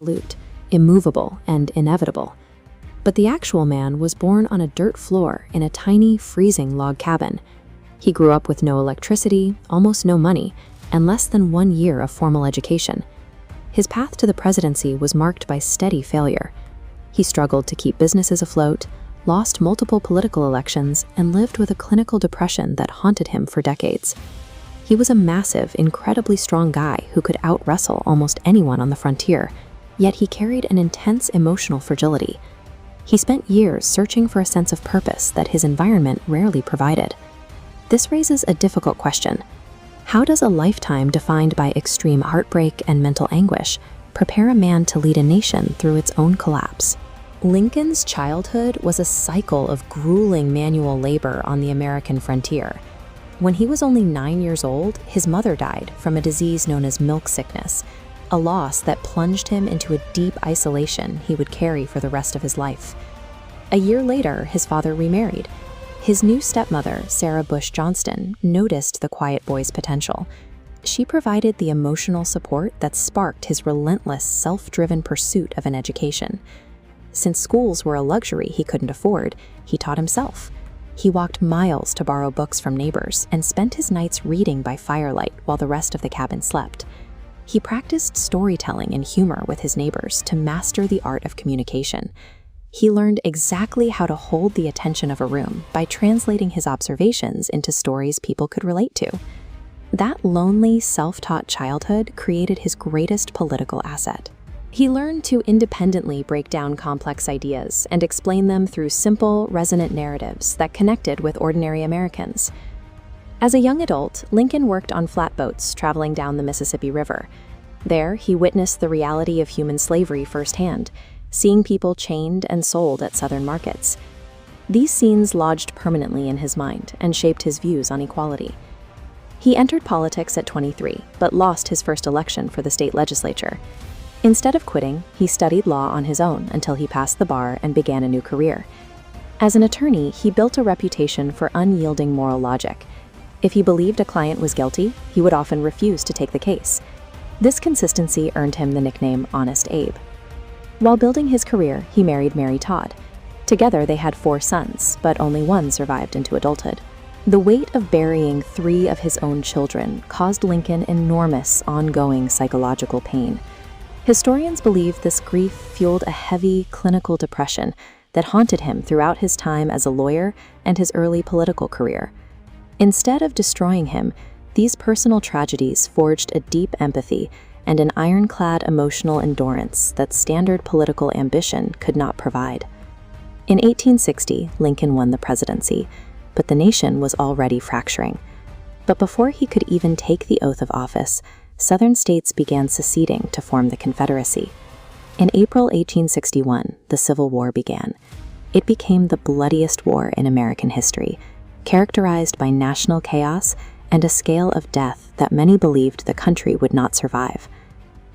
absolute, immovable, and inevitable. But the actual man was born on a dirt floor in a tiny, freezing log cabin. He grew up with no electricity, almost no money, and less than 1 year of formal education. His path to the presidency was marked by steady failure. He struggled to keep businesses afloat, lost multiple political elections, and lived with a clinical depression that haunted him for decades. He was a massive, incredibly strong guy who could out-wrestle almost anyone on the frontier, yet he carried an intense emotional fragility. He spent years searching for a sense of purpose that his environment rarely provided. This raises a difficult question. How does a lifetime defined by extreme heartbreak and mental anguish prepare a man to lead a nation through its own collapse? Lincoln's childhood was a cycle of grueling manual labor on the American frontier. When he was only 9 years old, his mother died from a disease known as milk sickness, a loss that plunged him into a deep isolation he would carry for the rest of his life. A year later, his father remarried. His new stepmother, Sarah Bush Johnston, noticed the quiet boy's potential. She provided the emotional support that sparked his relentless, self-driven pursuit of an education. Since schools were a luxury he couldn't afford, he taught himself. He walked miles to borrow books from neighbors and spent his nights reading by firelight while the rest of the cabin slept. He practiced storytelling and humor with his neighbors to master the art of communication. He learned exactly how to hold the attention of a room by translating his observations into stories people could relate to. That lonely, self-taught childhood created his greatest political asset. He learned to independently break down complex ideas and explain them through simple, resonant narratives that connected with ordinary Americans. As a young adult, Lincoln worked on flatboats traveling down the Mississippi River. There, he witnessed the reality of human slavery firsthand, seeing people chained and sold at Southern markets. These scenes lodged permanently in his mind and shaped his views on equality. He entered politics at 23, but lost his first election for the state legislature. Instead of quitting, he studied law on his own until he passed the bar and began a new career. As an attorney, he built a reputation for unyielding moral logic. If he believed a client was guilty, he would often refuse to take the case. This consistency earned him the nickname Honest Abe. While building his career, he married Mary Todd. Together, they had 4 sons, but only one survived into adulthood. The weight of burying 3 of his own children caused Lincoln enormous, ongoing psychological pain. Historians believe this grief fueled a heavy, clinical depression that haunted him throughout his time as a lawyer and his early political career. Instead of destroying him, these personal tragedies forged a deep empathy and an ironclad emotional endurance that standard political ambition could not provide. In 1860, Lincoln won the presidency, but the nation was already fracturing. But before he could even take the oath of office, Southern states began seceding to form the Confederacy. In April 1861, the Civil War began. It became the bloodiest war in American history, characterized by national chaos and a scale of death that many believed the country would not survive.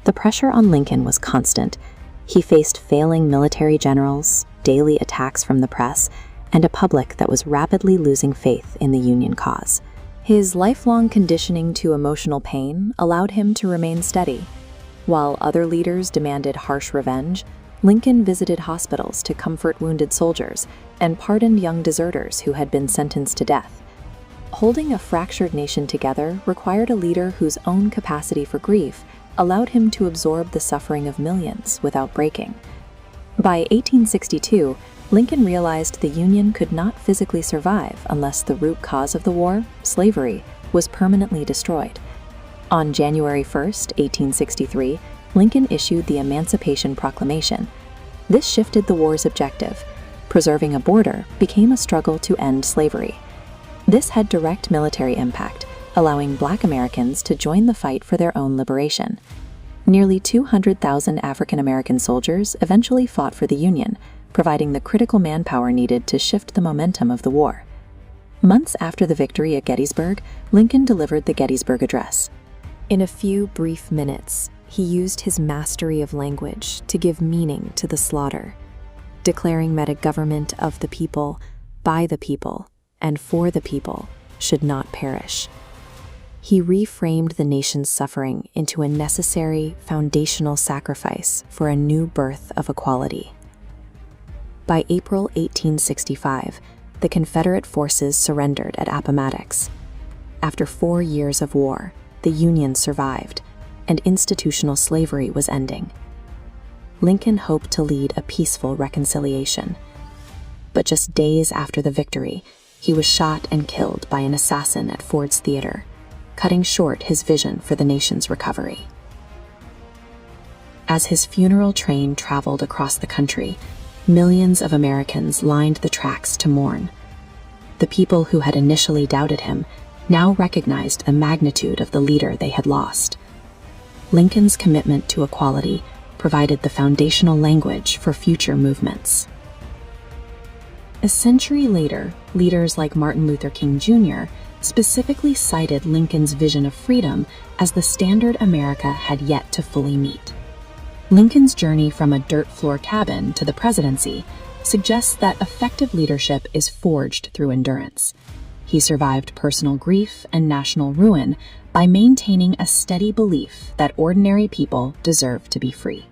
The pressure on Lincoln was constant. He faced failing military generals, daily attacks from the press, and a public that was rapidly losing faith in the Union cause. His lifelong conditioning to emotional pain allowed him to remain steady. While other leaders demanded harsh revenge, Lincoln visited hospitals to comfort wounded soldiers and pardoned young deserters who had been sentenced to death. Holding a fractured nation together required a leader whose own capacity for grief allowed him to absorb the suffering of millions without breaking. By 1862, Lincoln realized the Union could not physically survive unless the root cause of the war, slavery, was permanently destroyed. On January 1, 1863, Lincoln issued the Emancipation Proclamation. This shifted the war's objective. Preserving a border became a struggle to end slavery. This had direct military impact, allowing Black Americans to join the fight for their own liberation. Nearly 200,000 African American soldiers eventually fought for the Union, providing the critical manpower needed to shift the momentum of the war. Months after the victory at Gettysburg, Lincoln delivered the Gettysburg Address. In a few brief minutes, he used his mastery of language to give meaning to the slaughter, declaring that a government of the people, by the people, and for the people should not perish. He reframed the nation's suffering into a necessary, foundational sacrifice for a new birth of equality. By April 1865, the Confederate forces surrendered at Appomattox. After 4 years of war, the Union survived, and institutional slavery was ending. Lincoln hoped to lead a peaceful reconciliation. But just days after the victory, he was shot and killed by an assassin at Ford's Theater, cutting short his vision for the nation's recovery. As his funeral train traveled across the country, millions of Americans lined the tracks to mourn. The people who had initially doubted him now recognized the magnitude of the leader they had lost. Lincoln's commitment to equality provided the foundational language for future movements. A century later, leaders like Martin Luther King Jr. specifically cited Lincoln's vision of freedom as the standard America had yet to fully meet. Lincoln's journey from a dirt floor cabin to the presidency suggests that effective leadership is forged through endurance. He survived personal grief and national ruin by maintaining a steady belief that ordinary people deserve to be free.